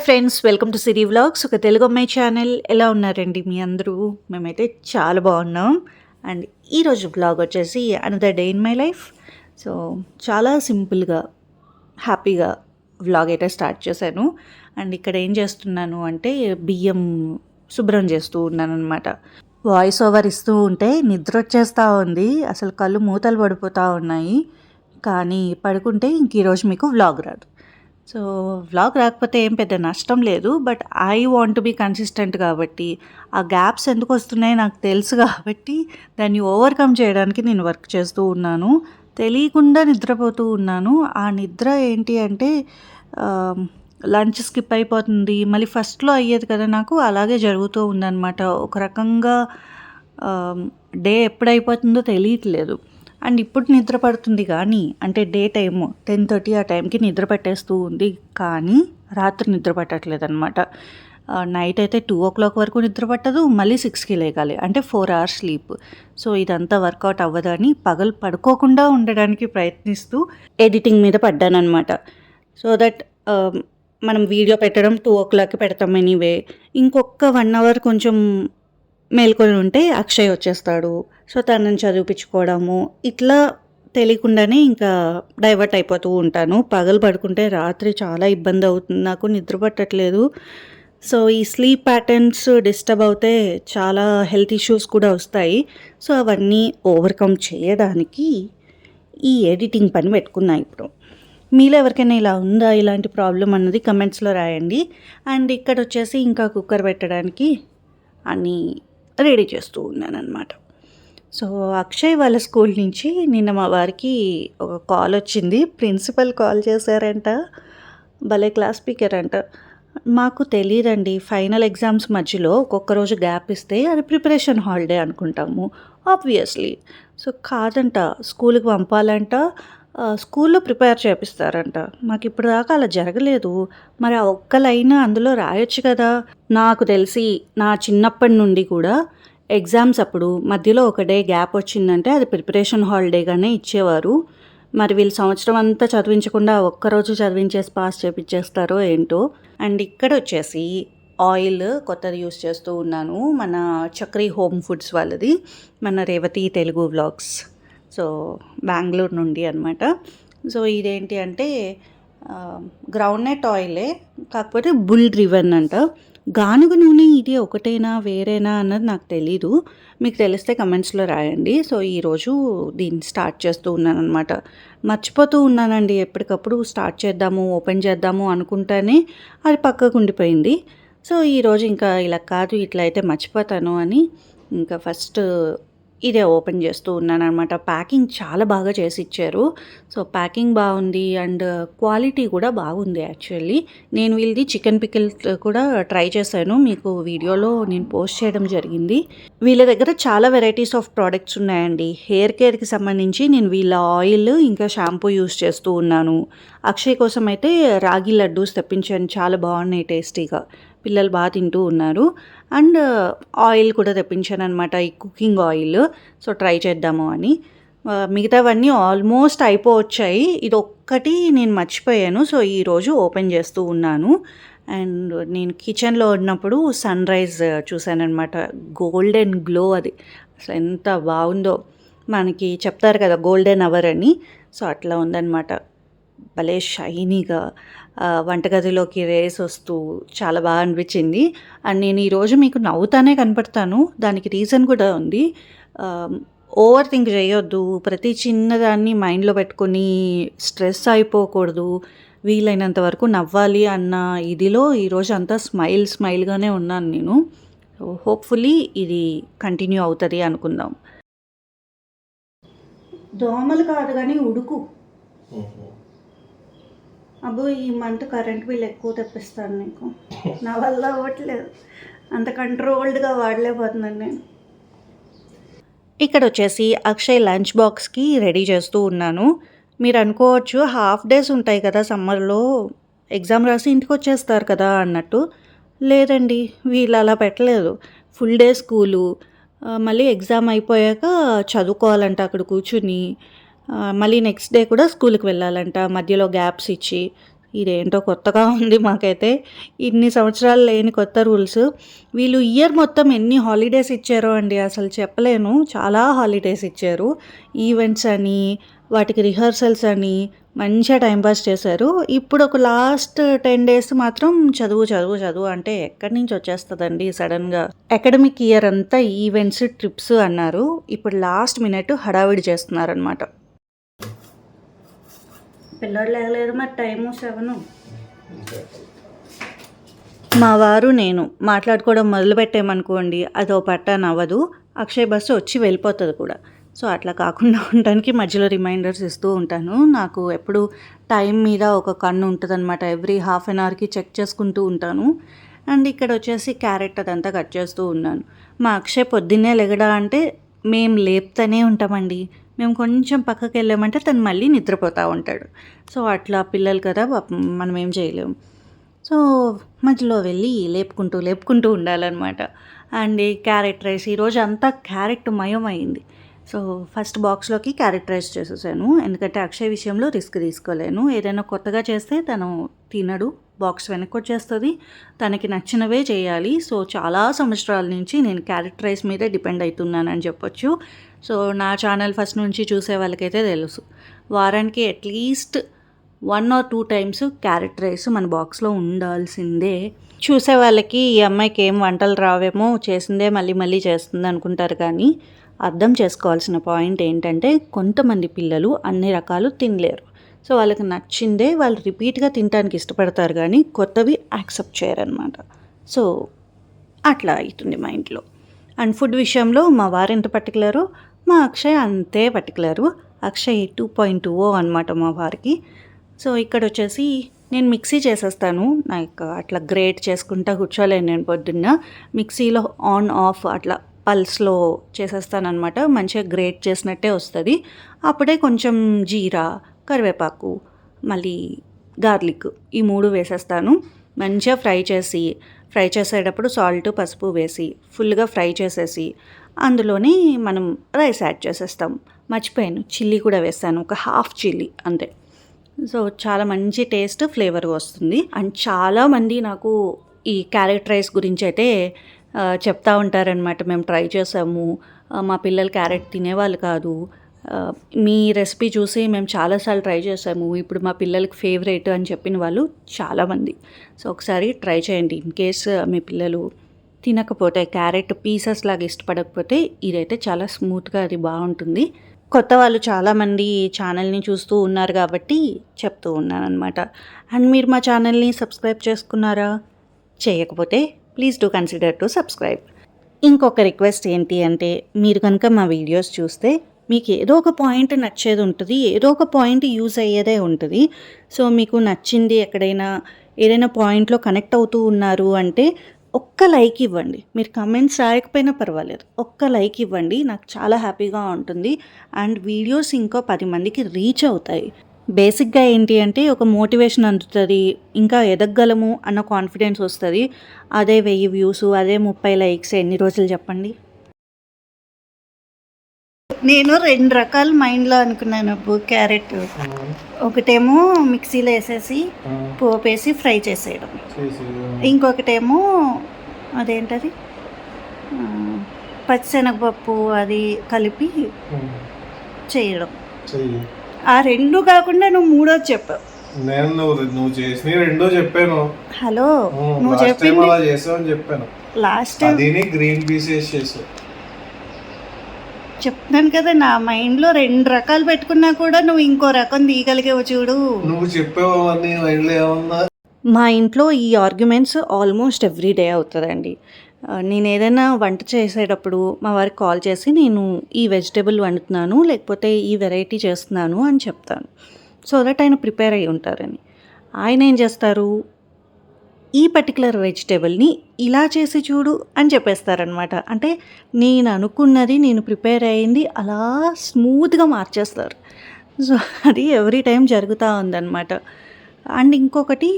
Hi friends, welcome to Siri vlogs. ఒక తెలుగు అమ్మాయి channel. ఎలా ఉన్నారండి మీ అందరూ? మేమైతే చాలా బాగున్నాం. అండ్ ఈరోజు వ్లాగ్ వచ్చేసి another day in my life. So చాలా సింపుల్గా హ్యాపీగా వ్లాగ్ అయితే స్టార్ట్ చేశాను. అండ్ ఇక్కడ ఏం చేస్తున్నాను అంటే బియ్యం శుభ్రం చేస్తూ ఉన్నాను అనమాట. వాయిస్ ఓవర్ ఇస్తూ ఉంటే నిద్ర వచ్చేస్తూ ఉంది. అసలు కళ్ళు మూతలు పడిపోతూ ఉన్నాయి. కానీ పడుకుంటే ఇంక ఈరోజు మీకు వ్లాగ్ రాదు. సో వ్లాగ్ రాకపోతే ఏం పెద్ద నష్టం లేదు. But I want to be consistent కాబట్టి, ఆ గ్యాప్స్ ఎందుకు వస్తున్నాయో నాకు తెలుసు కాబట్టి దాన్ని ఓవర్కమ్ చేయడానికి నేను వర్క్ చేస్తూ ఉన్నాను. తెలియకుండా నిద్రపోతూ ఉన్నాను. ఆ నిద్ర ఏంటి అంటే లంచ్ స్కిప్ అయిపోతుంది. మళ్ళీ ఫస్ట్లో అయ్యేది కదా, నాకు అలాగే జరుగుతూ ఉందన్నమాట. ఒక రకంగా డే ఎప్పుడైపోతుందో తెలియట్లేదు. అండ్ ఇప్పుడు నిద్ర పడుతుంది కానీ, అంటే డే టైము 10:30 ఆ టైంకి నిద్ర పట్టేస్తూ ఉంది. కానీ రాత్రి నిద్ర పట్టట్లేదు అనమాట. నైట్ అయితే 2 o'clock వరకు నిద్ర పట్టదు. మళ్ళీ 6కి లేగాలి, అంటే 4 hours స్లీప్. సో ఇదంతా వర్కౌట్ అవ్వదని పగలు పడుకోకుండా ఉండడానికి ప్రయత్నిస్తూ ఎడిటింగ్ మీద పడ్డానమాట. సో దట్ మనం వీడియో పెట్టడం 2 o'clockకి పెడతాం ఎనీవే. ఇంకొక 1 hour కొంచెం మేల్కొని ఉంటే అక్షయ్ వచ్చేస్తాడు. సో తనని చదివిపించుకోవడము, ఇట్లా తెలియకుండానే ఇంకా డైవర్ట్ అయిపోతూ ఉంటాను. పగలు పడుకుంటే రాత్రి చాలా ఇబ్బంది అవుతుంది, నాకు నిద్ర పట్టట్లేదు. సో ఈ స్లీప్ ప్యాటర్న్స్ డిస్టర్బ్ అవుతే చాలా హెల్త్ ఇష్యూస్ కూడా వస్తాయి. సో అవన్నీ ఓవర్కమ్ చేయడానికి ఈ ఎడిటింగ్ పని పెట్టుకున్నా. ఇప్పుడు మీలో ఎవరికైనా ఇలా ఉందా, ఇలాంటి ప్రాబ్లం అన్నది కమెంట్స్లో రాయండి. అండ్ ఇక్కడ వచ్చేసి ఇంకా కుక్కర్ పెట్టడానికి అన్నీ రెడీ చేస్తూ ఉన్నానన్నమాట. సో అక్షయ్ వాళ్ళ స్కూల్ నుంచి నిన్న మా వారికి ఒక కాల్ వచ్చింది. ప్రిన్సిపల్ కాల్ చేశారంట. భలే క్లాస్ స్పీకర్ అంట. మాకు తెలియదండి, ఫైనల్ ఎగ్జామ్స్ మధ్యలో ఒక్కొక్క రోజు గ్యాప్ ఇస్తే అది ప్రిపరేషన్ హాలిడే అనుకుంటాము ఆబ్వియస్లీ. సో కాదంట, స్కూల్కి పంపాలంట, స్కూల్లో ప్రిపేర్ చేపిస్తారంట. మాకు ఇప్పుడు దాకా అలా జరగలేదు. మరి ఆ ఒక్క లైన్ అందులో రాయొచ్చు కదా. నాకు తెలిసి నా చిన్నప్పటి నుండి కూడా ఎగ్జామ్స్ అప్పుడు మధ్యలో ఒక డే గ్యాప్ వచ్చిందంటే అది ప్రిపరేషన్ హాలిడేగానే ఇచ్చేవారు. మరి వీళ్ళు సంవత్సరం అంతా చదివించకుండా ఒక్కరోజు చదివించేసి పాస్ చేపించేస్తారో ఏంటో. అండ్ ఇక్కడ వచ్చేసి ఆయిల్ కొత్తది యూస్ చేస్తూ ఉన్నాను. మన చక్రీ హోమ్ ఫుడ్స్ వాళ్ళది, మన రేవతి తెలుగు వ్లాగ్స్. సో బెంగళూరు నుండి అనమాట. సో ఇదేంటి అంటే గ్రౌండ్నట్ ఆయిలే, కాకపోతే బుల్ డ్రివెన్ అంట. గానుగ నూనె ఇది ఒకటేనా వేరేనా అన్నది నాకు తెలీదు. మీకు తెలిస్తే కమెంట్స్లో రాయండి. సో ఈరోజు దీన్ని స్టార్ట్ చేస్తూ ఉన్నాను అనమాట. మర్చిపోతూ ఉన్నానండి, ఎప్పటికప్పుడు స్టార్ట్ చేద్దాము ఓపెన్ చేద్దాము అనుకుంటానే అది పక్కకు ఉండిపోయింది. సో ఈరోజు ఇంకా ఇలా కాదు, ఇట్లా అయితే మర్చిపోతాను అని ఇంకా ఫస్ట్ ఇదే ఓపెన్ చేస్తూ ఉన్నాను అనమాట. ప్యాకింగ్ చాలా బాగా చేసి ఇచ్చారు. సో ప్యాకింగ్ బాగుంది అండ్ క్వాలిటీ కూడా బాగుంది. యాక్చువల్లీ నేను వీళ్ళది చికెన్ పికిల్ కూడా ట్రై చేశాను, మీకు వీడియోలో నేను పోస్ట్ చేయడం జరిగింది. వీళ్ళ దగ్గర చాలా వెరైటీస్ ఆఫ్ ప్రోడక్ట్స్ ఉన్నాయండి. హెయిర్ కేర్కి సంబంధించి నేను వీళ్ళ ఆయిల్ ఇంకా షాంపూ యూస్ చేస్తూ ఉన్నాను. అక్షయ్ కోసం అయితే రాగి లడ్డూస్ తెప్పించాను, చాలా బాగున్నాయి టేస్టీగా, పిల్లలు బాగా తింటూ ఉన్నారు. అండ్ ఆయిల్ కూడా తెప్పించాను అనమాట, ఈ కుకింగ్ ఆయిల్. సో ట్రై చేద్దాము అని. మిగతావన్నీ ఆల్మోస్ట్ అయిపోవచ్చాయి, ఇది ఒక్కటి నేను మర్చిపోయాను. సో ఈరోజు ఓపెన్ చేస్తూ ఉన్నాను. అండ్ నేను కిచెన్లో ఉన్నప్పుడు సన్ రైజ్ చూశానమాట, గోల్డెన్ గ్లో, అది అసలు ఎంత బాగుందో. మనకి చెప్తారు కదా గోల్డెన్ అవర్ అని, సో అట్లా ఉందన్నమాట. భలే షైనీగా వంటగదిలోకి రేస్ వస్తూ చాలా బాగా అనిపించింది. అండ్ నేను ఈరోజు మీకు నవ్వుతానే కనపడతాను, దానికి రీజన్ కూడా ఉంది. ఓవర్ థింక్ చేయొద్దు, ప్రతి చిన్నదాన్ని మైండ్లో పెట్టుకొని స్ట్రెస్ అయిపోకూడదు, వీలైనంత వరకు నవ్వాలి అన్న ఇదిలో ఈరోజు అంతా స్మైల్గానే ఉన్నాను నేను. సో హోప్ఫుల్లీ ఇది కంటిన్యూ అవుతుంది అనుకుందాం. దోమలు కాదు కానీ ఉడుకు. అబ్బో ఈ మంత్ కరెంట్ బిల్ ఎక్కువ తెప్పిస్తాను నీకు, నా వల్ల అవ్వట్లేదు, అంత కంట్రోల్డ్గా వాడలేకపోతున్నాను నేను. ఇక్కడ వచ్చేసి అక్షయ్ లంచ్ బాక్స్కి రెడీ చేస్తూ ఉన్నాను. మీరు అనుకోవచ్చు హాఫ్ డేస్ ఉంటాయి కదా సమ్మర్లో, ఎగ్జామ్ రాసి ఇంటికి వచ్చేస్తారు కదా అన్నట్టు. లేదండి, వీళ్ళు అలా పెట్టలేదు. ఫుల్ డే స్కూలు, మళ్ళీ ఎగ్జామ్ అయిపోయాక చదువుకోవాలంట అక్కడ కూర్చుని, మళ్ళీ నెక్స్ట్ డే కూడా స్కూల్కి వెళ్ళాలంట, మధ్యలో గ్యాప్స్ ఇచ్చి. ఇదేంటో కొత్తగా ఉంది మాకైతే. ఇన్ని సంవత్సరాలు లేని కొత్త రూల్స్. వీళ్ళు ఇయర్ మొత్తం ఎన్ని హాలిడేస్ ఇచ్చారో అండి అసలు చెప్పలేను. చాలా హాలిడేస్ ఇచ్చారు. ఈవెంట్స్ అని, వాటికి రిహర్సల్స్ అని మంచిగా టైం పాస్ చేశారు. ఇప్పుడు ఒక లాస్ట్ 10 డేస్ మాత్రం చదువు, చదువు, చదువు అంటే ఎక్కడి నుంచి వచ్చేస్తదండి సడన్‌గా. అకాడమిక్ ఇయర్ అంతా ఈవెంట్స్, ట్రిప్స్ అన్నారు. ఇప్పుడు లాస్ట్ మినిట్ హడావిడి చేస్తున్నారనమాట. పిల్లోడు లేగలేదు మరి టైము 7. మా వారు నేను మాట్లాడుకోవడం మొదలుపెట్టామనుకోండి అదో పట్టాన అవ్వదు. అక్షయ్ బస్సు వచ్చి వెళ్ళిపోతుంది కూడా. సో అట్లా కాకుండా ఉండడానికి మధ్యలో రిమైండర్స్ ఇస్తూ ఉంటాను. నాకు ఎప్పుడు టైం మీద ఒక కన్ను ఉంటుందన్నమాట. ఎవ్రీ హాఫ్ అన్ అవర్కి చెక్ చేసుకుంటూ ఉంటాను. అండ్ ఇక్కడ వచ్చేసి క్యారెట్ అదంతా కట్ చేస్తూ ఉన్నాను. మా అక్షయ్ పొద్దున్నే లెగడా అంటే మేము లేపుతూనే ఉంటామండి. మేము కొంచెం పక్కకి వెళ్ళామంటే తను మళ్ళీ నిద్రపోతూ ఉంటాడు. సో అట్లా పిల్లలు కదా మనం ఏం చేయలేము. సో మధ్యలో వెళ్ళి లేపుకుంటూ ఉండాలన్నమాట. అండ్ ఈ క్యారెట్ రైస్ ఈరోజు అంతా క్యారెట్ మయం అయింది. సో ఫస్ట్ బాక్స్లోకి క్యారెట్ రైస్ చేసేసాను. ఎందుకంటే అక్షయ్ విషయంలో రిస్క్ తీసుకోలేను. ఏదైనా కొత్తగా చేస్తే తను తినడు, బాక్స్ వెనక్కి వచ్చేస్తుంది. తనకి నచ్చినవే చేయాలి. సో చాలా సంవత్సరాల నుంచి నేను క్యారెట్ రైస్ మీదే డిపెండ్ అవుతున్నానని చెప్పొచ్చు. సో నా ఛానల్ ఫస్ట్ నుంచి చూసే వాళ్ళకైతే తెలుసు. వారానికి at least 1 or 2 times carrot rice మన బాక్స్లో ఉండాల్సిందే. చూసే వాళ్ళకి ఈ అమ్మాయికి ఏం వంటలు రావేమో, చేసిందే మళ్ళీ మళ్ళీ చేస్తుంది అనుకుంటారు. కానీ అర్థం చేసుకోవాల్సిన పాయింట్ ఏంటంటే కొంతమంది పిల్లలు అన్ని రకాలు తినలేరు. సో వాళ్ళకి నచ్చిందే వాళ్ళు రిపీట్గా తినడానికి ఇష్టపడతారు, కానీ కొత్తవి యాక్సెప్ట్ చేయరనమాట. సో అట్లా అవుతుంది మా ఇంట్లో. అండ్ ఫుడ్ విషయంలో మా వారు ఎంత పర్టికులరో మా అక్షయ్ అంతే పర్టికులరు. అక్షయ్ 2.20 అనమాట మా వారికి. సో ఇక్కడ వచ్చేసి నేను మిక్సీ చేసేస్తాను. నాకు అట్లా గ్రేట్ చేసుకుంటా కూర్చోలేను నేను పొద్దున్న. మిక్సీలో ఆన్ ఆఫ్ అట్లా పల్స్లో చేసేస్తానమాట. మంచిగా గ్రేట్ చేసినట్టే వస్తుంది. అప్పుడే కొంచెం జీరా, కరివేపాకు, మళ్ళీ గార్లిక్ ఈ 3 వేసేస్తాను. మంచిగా ఫ్రై చేసేటప్పుడు సాల్ట్, పసుపు వేసి ఫుల్గా ఫ్రై చేసేసి అందులోనే మనం రైస్ యాడ్ చేసేస్తాం. మర్చిపోయాను, చిల్లీ కూడా వేస్తాను, ఒక హాఫ్ చిల్లీ అంతే. సో చాలా మంచి టేస్ట్, ఫ్లేవర్ వస్తుంది. అండ్ చాలామంది నాకు ఈ క్యారెట్ రైస్ గురించి అయితే చెప్తా ఉంటారనమాట. మేము ట్రై చేసాము, మా పిల్లలు క్యారెట్ తినేవాళ్ళు కాదు, మీ రెసిపీ చూసి మేము చాలాసార్లు ట్రై చేసాము, ఇప్పుడు మా పిల్లలకి ఫేవరెట్ అని చెప్పిన వాళ్ళు చాలామంది. సో ఒకసారి ట్రై చేయండి. ఇన్ కేస్ మీ పిల్లలు తినకపోతే, క్యారెట్ పీసెస్ లాగా ఇష్టపడకపోతే ఇదైతే చాలా స్మూత్గా అది బాగుంటుంది. కొత్త వాళ్ళు చాలామంది ఛానల్ని చూస్తూ ఉన్నారు కాబట్టి చెప్తూ ఉన్నాను అనమాట. అండ్ మీరు మా ఛానల్ని సబ్స్క్రైబ్ చేసుకున్నారా? చేయకపోతే please do consider to subscribe. ఇంకొక రిక్వెస్ట్ ఏంటి అంటే, మీరు కనుక మా వీడియోస్ చూస్తే మీకు ఏదో ఒక పాయింట్ నచ్చేది ఉంటుంది, ఏదో ఒక పాయింట్ యూజ్ అయ్యేదే ఉంటుంది. సో మీకు నచ్చింది ఎక్కడైనా ఏదైనా పాయింట్లో కనెక్ట్ అవుతూ ఉన్నారు అంటే ఒక్క లైక్ ఇవ్వండి. మీరు కమెంట్స్ రాయకపోయినా పర్వాలేదు, ఒక్క లైక్ ఇవ్వండి, నాకు చాలా హ్యాపీగా ఉంటుంది. అండ్ వీడియోస్ ఇంకో 10 మందికి రీచ్ అవుతాయి. బేసిక్గా ఏంటి అంటే ఒక మోటివేషన్ అందుతుంది, ఇంకా ఎదగగలము అన్న కాన్ఫిడెన్స్ వస్తుంది. అదే 1000 వ్యూస్, అదే 30 లైక్స్ ఎన్ని రోజులు చెప్పండి? నేను 2 రకాలు మైండ్లో అనుకున్నాను అప్పుడు. క్యారెట్ ఒకటేమో మిక్సీలో వేసేసి పోపేసి ఫ్రై చేసేయడం, ఇంకొకటేమో అదేంటది పచ్చిశనగపప్పు అది కలిపి చేయడం. ఆ 2 కాకుండా నువ్వు 3వది చెప్పావు. నేను నువ్వు చేసి 2 చెప్పాను. హలో, నువ్వు చెప్పింది చెప్పాను. లాస్ట్ గ్రీన్ పీస్ చేసావు చెప్తున్నాను కదా. నా మైండ్లో 2 రకాలు పెట్టుకున్నా కూడా నువ్వు ఇంకో రకం తీయగలిగేవు చూడు. నువ్వు చెప్పేవన్నీ మైండ్లో ఏమన్నా. మా ఇంట్లో ఈ ఆర్గ్యుమెంట్స్ ఆల్మోస్ట్ ఎవ్రీ డే అవుతుందండి. నేను ఏదైనా వంట చేసేటప్పుడు మా వారికి కాల్ చేసి నేను ఈ వెజిటేబుల్ వండుతున్నాను, లేకపోతే ఈ వెరైటీ చేస్తున్నాను అని చెప్తాను. సో దట్ ఆయన ప్రిపేర్ అయ్యి ఉంటారని. ఆయన ఏం చేస్తారు, ఈ పర్టికులర్ వెజిటేబుల్ని ఇలా చేసి చూడు అని చెప్పేస్తారనమాట. అంటే నేను అనుకున్నది, నేను ప్రిపేర్ అయ్యింది అలా స్మూత్గా మార్చేస్తారు. సో అది ఎవ్రీ టైం జరుగుతూ ఉందన్నమాట. అండ్ ఇంకొకటి,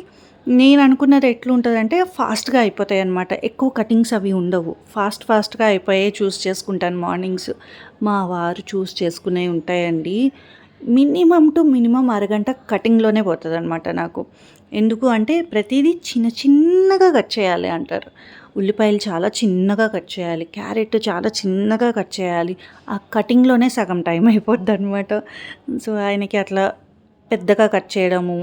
నేను అనుకున్నది ఎట్లుంటుందంటే ఫాస్ట్గా అయిపోతాయి అన్నమాట. ఎక్కువ కటింగ్స్ అవి ఉండవు, ఫాస్ట్గా అయిపోయే చూస్ చేసుకుంటాను మార్నింగ్స్. మా వారు చూస్ చేసుకునే ఉంటాయండి. మినిమం అరగంట కటింగ్లోనే పోతుంది అనమాట నాకు. ఎందుకు అంటే ప్రతిదీ చిన్నగా కట్ చేయాలి అంటారు. ఉల్లిపాయలు చాలా చిన్నగా కట్ చేయాలి, క్యారెట్ చాలా చిన్నగా కట్ చేయాలి. ఆ కటింగ్లోనే సగం టైం అయిపోద్ది అనమాట. సో ఆయనకి అట్లా పెద్దగా కట్ చేయడము,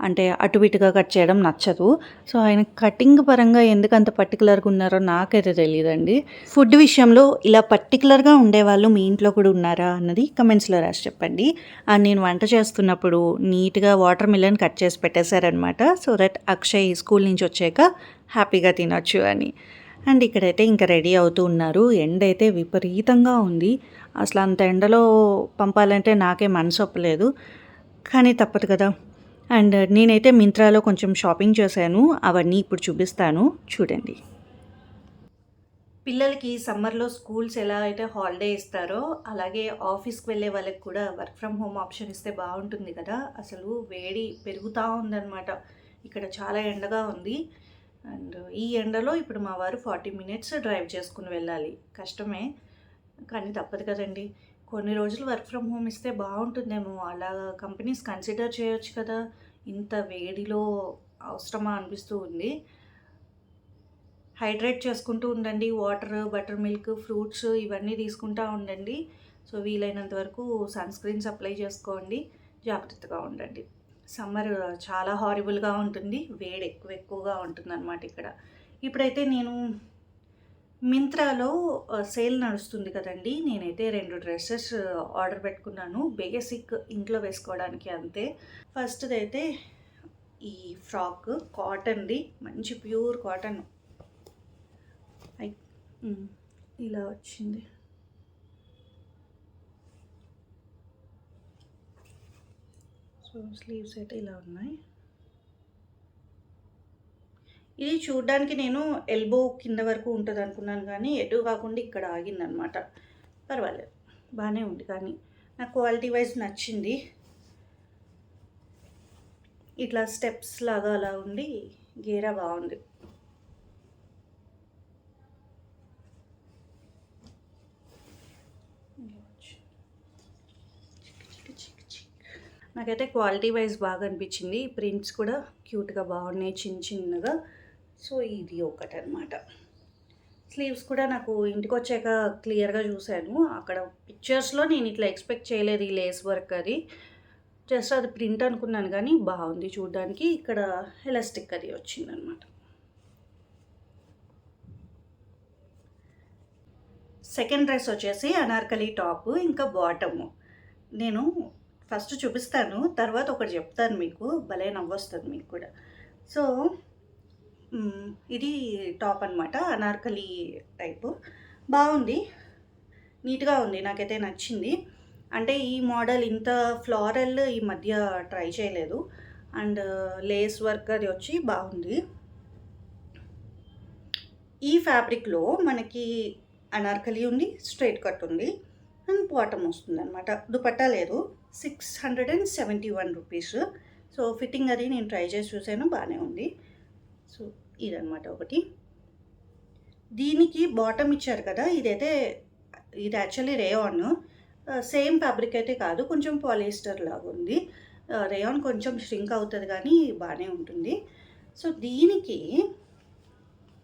అంటే అటు ఇటుగా కట్ చేయడం నచ్చదు. సో ఆయన కటింగ్ పరంగా ఎందుకు అంత పర్టికులర్గా ఉన్నారో నాకైతే తెలియదండి. ఫుడ్ విషయంలో ఇలా పర్టికులర్గా ఉండేవాళ్ళు మీ ఇంట్లో కూడా ఉన్నారా అన్నది కమెంట్స్లో రాసి చెప్పండి. అండ్ నేను వంట చేస్తున్నప్పుడు నీట్గా వాటర్ మిలన్ కట్ చేసి పెట్టేశారనమాట. సో దట్ అక్షయ్ స్కూల్ నుంచి వచ్చాక హ్యాపీగా తినొచ్చు అని. అండ్ ఇక్కడైతే ఇంకా రెడీ అవుతూ ఉన్నారు. ఎండ అయితే విపరీతంగా ఉంది. అసలు అంత ఎండలో పంపాలంటే నాకే మనసు ఒప్పలేదు, కానీ తప్పదు కదా. అండ్ నేనైతే మింత్రాలో కొంచెం షాపింగ్ చేశాను, అవన్నీ ఇప్పుడు చూపిస్తాను చూడండి. పిల్లలకి సమ్మర్లో స్కూల్స్ ఎలా అయితే హాలిడే ఇస్తారో అలాగే ఆఫీస్కి వెళ్ళే వాళ్ళకి కూడా వర్క్ ఫ్రమ్ హోమ్ ఆప్షన్ ఇస్తే బాగుంటుంది కదా. అసలు వేడి పెరుగుతూ ఉందన్నమాట. ఇక్కడ చాలా ఎండగా ఉంది. అండ్ ఈ ఎండలో ఇప్పుడు మా వారు 40 మినిట్స్ డ్రైవ్ చేసుకుని వెళ్ళాలి. కష్టమే, కానీ తప్పదు కదండి. కొన్ని రోజులు వర్క్ ఫ్రమ్ హోమ్ ఇస్తే బాగుంటుందేమో, అలా కంపెనీస్ కన్సిడర్ చేయొచ్చు కదా. ఇంత వేడిలో అవసరమా అనిపిస్తూ ఉంది. హైడ్రేట్ చేసుకుంటూ ఉండండి, వాటర్, బటర్ మిల్క్, ఫ్రూట్స్ ఇవన్నీ తీసుకుంటూ ఉండండి. సో వీలైనంత వరకు సన్ స్క్రీన్స్ అప్లై చేసుకోండి, జాగ్రత్తగా ఉండండి. సమ్మర్ చాలా హారిబుల్గా ఉంటుంది, వేడి ఎక్కువగా ఉంటుంది అన్నమాట ఇక్కడ. ఇప్పుడైతే నేను మింత్రాలో సేల్ నడుస్తుంది కదండి, నేనైతే 2 డ్రెస్సెస్ ఆర్డర్ పెట్టుకున్నాను, బేసిక్ ఇంట్లో వేసుకోవడానికి అంతే. ఫస్ట్ది అయితే ఈ ఫ్రాక్ కాటన్ది, మంచి ప్యూర్ కాటన్, ఇలా వచ్చింది. సో స్లీవ్స్ అయితే ఇలా ఉన్నాయి. ఇది చూడడానికి నేను ఎల్బో కింద వరకు ఉంటుంది అనుకున్నాను, కానీ ఎటు కాకుండా ఇక్కడ ఆగిందనమాట. పర్వాలేదు, బాగానే ఉంది, కానీ నాకు క్వాలిటీ వైజ్ నచ్చింది. ఇట్లా స్టెప్స్ లాగా అలా ఉండి గేరా బాగుంది. నాకైతే క్వాలిటీ వైజ్ బాగా అనిపించింది. ప్రింట్స్ కూడా క్యూట్గా బాగున్నాయి, చిన్నగా. సో ఇది ఒకటి అనమాట. స్లీవ్స్ కూడా నాకు ఇంటికి వచ్చాక క్లియర్గా చూశాను. అక్కడ పిక్చర్స్లో నేను ఇట్లా ఎక్స్పెక్ట్ చేయలేదు, ఈ లేస్ వర్క్ అది. జస్ట్ అది ప్రింట్ అనుకున్నాను, కానీ బాగుంది చూడడానికి. ఇక్కడ ఎలాస్టిక్ అది వచ్చిందనమాట. సెకండ్ డ్రెస్ వచ్చేసి అనార్కలి టాప్ ఇంకా బాటము. నేను ఫస్ట్ చూపిస్తాను, తర్వాత ఒకటి చెప్తాను మీకు, భలే నవ్వొస్తుంది మీకు కూడా. సో ఇది టాప్ అనమాట, అనార్కలి టైపు. బాగుంది, నీట్గా ఉంది, నాకైతే నచ్చింది. అంటే ఈ మోడల్ ఇంత ఫ్లోరల్ ఈ మధ్య ట్రై చేయలేదు. అండ్ లేస్ వర్క్ అది వచ్చి బాగుంది. ఈ ఫ్యాబ్రిక్లో మనకి అనార్కలి ఉంది, స్ట్రైట్ కట్ ఉంది, అండ్ బాటమ్ వస్తుంది అనమాట. దుపట్టా లేదు. 671 రూపీస్. సో ఫిట్టింగ్ అది నేను ట్రై చేసి చూసాను, బాగానే ఉంది. సో ఇదనమాట ఒకటి. దీనికి బాటమ్ ఇచ్చారు కదా, ఇది యాక్చువల్లీ రేయాన్. సేమ్ ఫ్యాబ్రిక్ అయితే కాదు, కొంచెం పాలిస్టర్ లాగా ఉంది. రేయాన్ కొంచెం ష్రింక్ అవుతుంది, కానీ బాగానే ఉంటుంది. సో దీనికి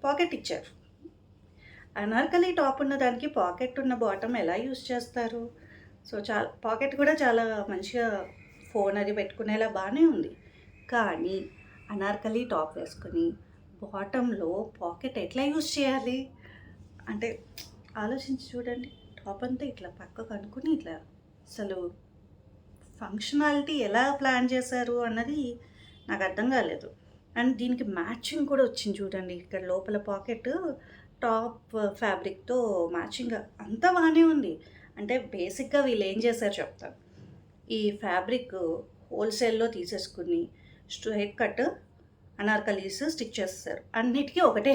పాకెట్ ఇచ్చారు. అనార్కలి టాప్ ఉన్న దానికి పాకెట్ ఉన్న బాటమ్ ఎలా యూస్ చేస్తారు? సో పాకెట్ కూడా చాలా మంచిగా ఫోన్ అది పెట్టుకునేలా బాగానే ఉంది. కానీ అనార్కలి టాప్ వేసుకొని బాటంలో పాకెట్ ఎట్లా యూస్ చేయాలి అంటే ఆలోచించి చూడండి. టాప్ అంతా ఇట్లా పక్కకు అనుకుని ఇట్లా అసలు ఫంక్షనాలిటీ ఎలా ప్లాన్ చేశారు అన్నది నాకు అర్థం కాలేదు. అండ్ దీనికి మ్యాచింగ్ కూడా వచ్చింది చూడండి. ఇక్కడ లోపల పాకెట్ టాప్ ఫ్యాబ్రిక్తో మ్యాచింగ్ అంతా బాగానే ఉంది. అంటే బేసిక్గా వీళ్ళు ఏం చేశారు చెప్తాను. ఈ ఫ్యాబ్రిక్ హోల్సేల్లో తీసేసుకుని స్ట్రైట్ కట్ అనార్కలీస్ స్టిచ్ చేస్తారు. అన్నిటికీ ఒకటే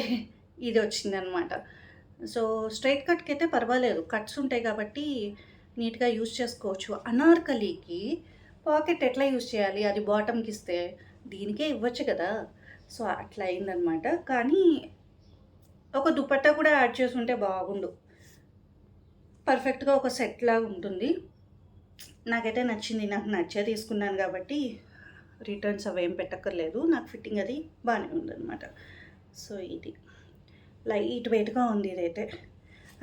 ఇది వచ్చిందనమాట. సో స్ట్రైట్ కట్కి అయితే పర్వాలేదు, కట్స్ ఉంటాయి కాబట్టి నీట్గా యూజ్ చేసుకోవచ్చు. అనార్కలీకి పాకెట్ ఎట్లా యూజ్ చేయాలి, అది బాటమ్కి ఇస్తే దీనికే ఇవ్వచ్చు కదా. సో అట్లా అయిందనమాట. కానీ ఒక దుపట్టా కూడా యాడ్ చేసి ఉంటే బాగుండు, పర్ఫెక్ట్గా ఒక సెట్ లాగా ఉంటుంది. నాకైతే నచ్చింది, నాకు నచ్చే తీసుకున్నాను కాబట్టి రిటర్న్స్ అవి ఏం పెట్టక్కర్లేదు. నాకు ఫిట్టింగ్ అది బాగానే ఉందన్నమాట. సో ఇది లైట్ వెయిట్గా ఉంది ఇదైతే.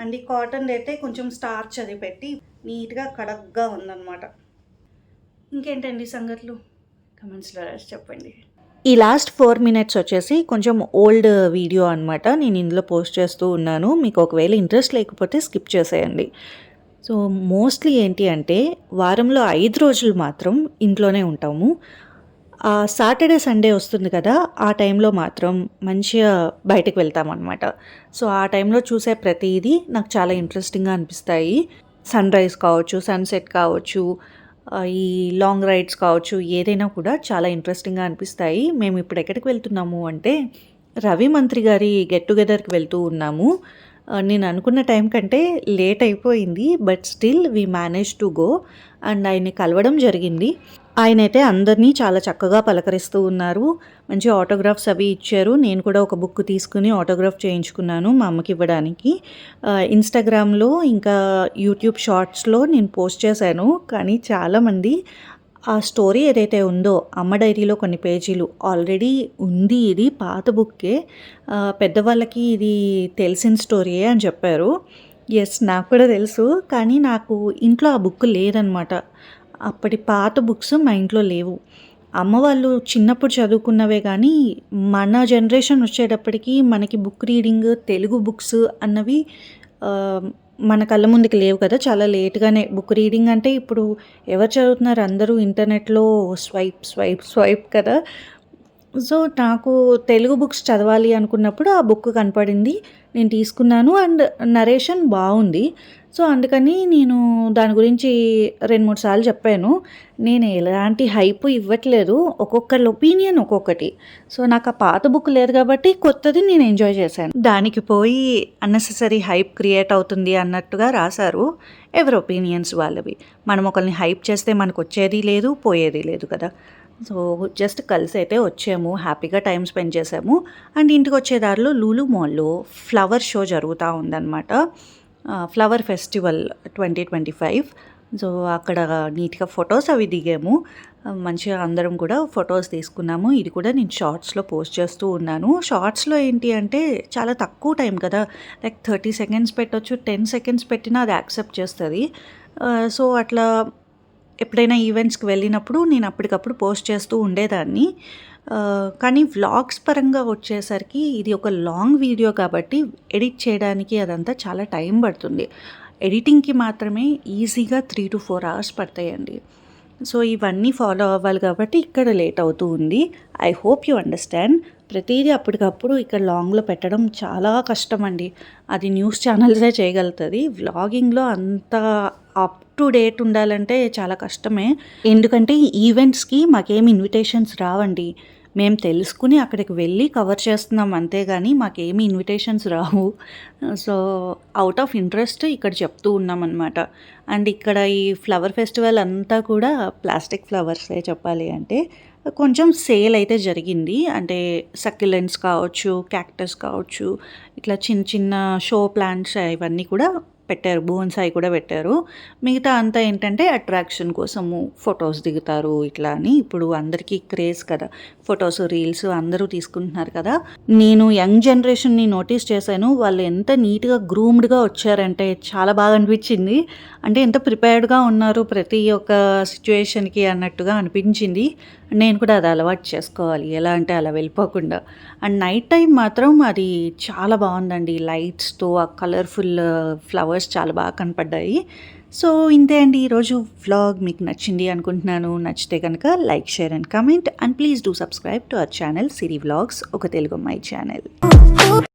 అండ్ ఈ కాటన్ అయితే కొంచెం స్టార్చ్ అది పెట్టి నీట్గా కడక్గా ఉందన్నమాట. ఇంకేంటండి సంగతులు కమెంట్స్లో రాసి చెప్పండి. ఈ లాస్ట్ 4 minutes వచ్చేసి కొంచెం ఓల్డ్ వీడియో అనమాట. నేను ఇందులో పోస్ట్ చేస్తూ ఉన్నాను. మీకు ఒకవేళ ఇంట్రెస్ట్ లేకపోతే స్కిప్ చేసేయండి. సో మోస్ట్లీ ఏంటి అంటే వారంలో 5 రోజులు మాత్రం ఇంట్లోనే ఉంటాము. సాటర్డే సండే వస్తుంది కదా, ఆ టైంలో మాత్రం మంచిగా బయటకు వెళ్తామన్నమాట. సో ఆ టైంలో చూసే ప్రతిదీ నాకు చాలా ఇంట్రెస్టింగ్గా అనిపిస్తాయి. సన్ రైజ్ కావచ్చు, సన్సెట్ కావచ్చు, ఈ లాంగ్ రైడ్స్ కావచ్చు, ఏదైనా కూడా చాలా ఇంట్రెస్టింగ్గా అనిపిస్తాయి. మేము ఇప్పుడు ఎక్కడికి వెళ్తున్నాము అంటే రవి మంత్రి గారి గెట్ టుగెదర్కి వెళ్తూ ఉన్నాము. నేను అనుకున్న టైం కంటే లేట్ అయిపోయింది, but still we manage to go. And ఆయన్ని కలవడం జరిగింది. ఆయనైతే అందరినీ చాలా చక్కగా పలకరిస్తూ ఉన్నారు. మంచి ఆటోగ్రాఫ్స్ అవి ఇచ్చారు. నేను కూడా ఒక బుక్ తీసుకుని ఆటోగ్రాఫ్ చేయించుకున్నాను మా అమ్మకి ఇవ్వడానికి. ఇన్స్టాగ్రామ్లో ఇంకా యూట్యూబ్ షార్ట్స్లో నేను పోస్ట్ చేశాను. కానీ చాలామంది ఆ స్టోరీ ఏదైతే ఉందో అమ్మ డైరీలో కొన్ని పేజీలు ఆల్రెడీ ఉంది, ఇది పాత బుక్కే, పెద్దవాళ్ళకి ఇది తెలిసిన స్టోరీయే అని చెప్పారు. ఎస్, నాకు కూడా తెలుసు. కానీ నాకు ఇంట్లో ఆ బుక్ లేదనమాట. అప్పటి పాత బుక్స్ మా ఇంట్లో లేవు. అమ్మ వాళ్ళు చిన్నప్పుడు చదువుకున్నవే కానీ మన జనరేషన్ వచ్చేటప్పటికి మనకి బుక్ రీడింగ్, తెలుగు బుక్స్ అన్నవి మన కళ్ళ ముందుకు లేవు కదా. చాలా లేట్గానే బుక్ రీడింగ్ అంటే ఇప్పుడు ఎవరు చదువుతున్నారు, అందరూ ఇంటర్నెట్లో స్వైప్ స్వైప్ స్వైప్ కదా. సో నాకు తెలుగు బుక్స్ చదవాలి అనుకున్నప్పుడు ఆ బుక్ కనపడింది, నేను తీసుకున్నాను. అండ్ నరేషన్ బాగుంది. సో అందుకని నేను దాని గురించి 2-3 సార్లు చెప్పాను. నేను ఎలాంటి హైప్ ఇవ్వట్లేదు, ఒక్కొక్కరి ఒపీనియన్ ఒక్కొక్కటి. సో నాకు ఆ పాత బుక్ లేదు కాబట్టి కొత్తది నేను ఎంజాయ్ చేశాను. దానికి పోయి అన్నెసెసరీ హైప్ క్రియేట్ అవుతుంది అన్నట్టుగా రాశారు. ఎవరి ఒపీనియన్స్ వాళ్ళవి. మనం ఒకరిని హైప్ చేస్తే మనకు వచ్చేది లేదు, పోయేది లేదు కదా. సో జస్ట్ కలిసి అయితే వచ్చాము, హ్యాపీగా టైం స్పెండ్ చేసాము. అండ్ ఇంటికి వచ్చే దారిలో లూలు మాల్లో ఫ్లవర్ షో జరుగుతూ ఉందన్నమాట. Flower festival 2025. సో అక్కడ నీట్గా ఫొటోస్ అవి దిగాము. మంచిగా అందరం కూడా ఫొటోస్ తీసుకున్నాము. ఇది కూడా నేను షార్ట్స్లో పోస్ట్ చేస్తూ ఉన్నాను. షార్ట్స్లో ఏంటి అంటే చాలా తక్కువ టైం కదా, లైక్ 30 seconds పెట్టొచ్చు, 10 seconds పెట్టినా అది యాక్సెప్ట్ చేస్తుంది. సో అట్లా ఎప్పుడైనా ఈవెంట్స్కి వెళ్ళినప్పుడు నేను అప్పటికప్పుడు పోస్ట్ చేస్తూ ఉండేదాన్ని. కానీ వ్లాగ్స్ పరంగా వచ్చేసరికి ఇది ఒక లాంగ్ వీడియో కాబట్టి ఎడిట్ చేయడానికి అదంతా చాలా టైం పడుతుంది. ఎడిటింగ్కి మాత్రమే ఈజీగా 3 to 4 hours పడతాయండి. సో ఇవన్నీ ఫాలో అవ్వాలి కాబట్టి ఇక్కడ లేట్ అవుతూ ఉంది. I hope you understand. ప్రతిదీ అప్పటికప్పుడు ఇక్కడ లాంగ్లో పెట్టడం చాలా కష్టం అండి. అది న్యూస్ ఛానల్సే చేయగలుగుతుంది. వ్లాగింగ్లో అంత అప్ టు డేట్ ఉండాలంటే చాలా కష్టమే. ఎందుకంటే ఈవెంట్స్కి మాకేమి ఇన్విటేషన్స్ రావండి. మేము తెలుసుకుని అక్కడికి వెళ్ళి కవర్ చేస్తున్నాం అంతేగాని మాకేమీ invitations Rao. So out of interest ఇక్కడ చెప్తూ ఉన్నాం అనమాట. అండ్ ఇక్కడ ఈ ఫ్లవర్ ఫెస్టివల్ అంతా కూడా ప్లాస్టిక్ ఫ్లవర్సే చెప్పాలి అంటే. కొంచెం సేల్ అయితే జరిగింది. అంటే సక్యులెంట్స్ కావచ్చు, క్యాక్టస్ కావచ్చు, ఇట్లా చిన్న చిన్న షో ప్లాంట్స్ ఇవన్నీ కూడా పెట్టారు. బోన్సాయి కూడా పెట్టారు. మిగతా అంతా ఏంటంటే అట్రాక్షన్ కోసము ఫొటోస్ దిగుతారు ఇట్లా అని. ఇప్పుడు అందరికీ క్రేజ్ కదా, ఫొటోస్, రీల్స్ అందరూ తీసుకుంటున్నారు కదా. నేను యంగ్ జనరేషన్ని నోటీస్ చేశాను. వాళ్ళు ఎంత నీట్గా గ్రూమ్డ్గా వచ్చారంటే చాలా బాగా అనిపించింది. అంటే ఎంత ప్రిపేర్డ్గా ఉన్నారు ప్రతి ఒక్క సిచ్యువేషన్కి అన్నట్టుగా అనిపించింది. నేను కూడా అది అలవాటు చేసుకోవాలి, ఎలా అంటే అలా వెళ్ళిపోకుండా. అండ్ నైట్ టైం మాత్రం అది చాలా బాగుందండి. లైట్స్తో ఆ కలర్ఫుల్ ఫ్లవర్స్ చాలా బాగా కనపడ్డాయి. సో ఇంతే అండి ఈరోజు వ్లాగ్. మీకు నచ్చింది అనుకుంటున్నాను. నచ్చితే కనుక like, share and comment. And please do subscribe to our channel Siri vlogs, ఒక తెలుగు అమ్మాయి ఛానల్.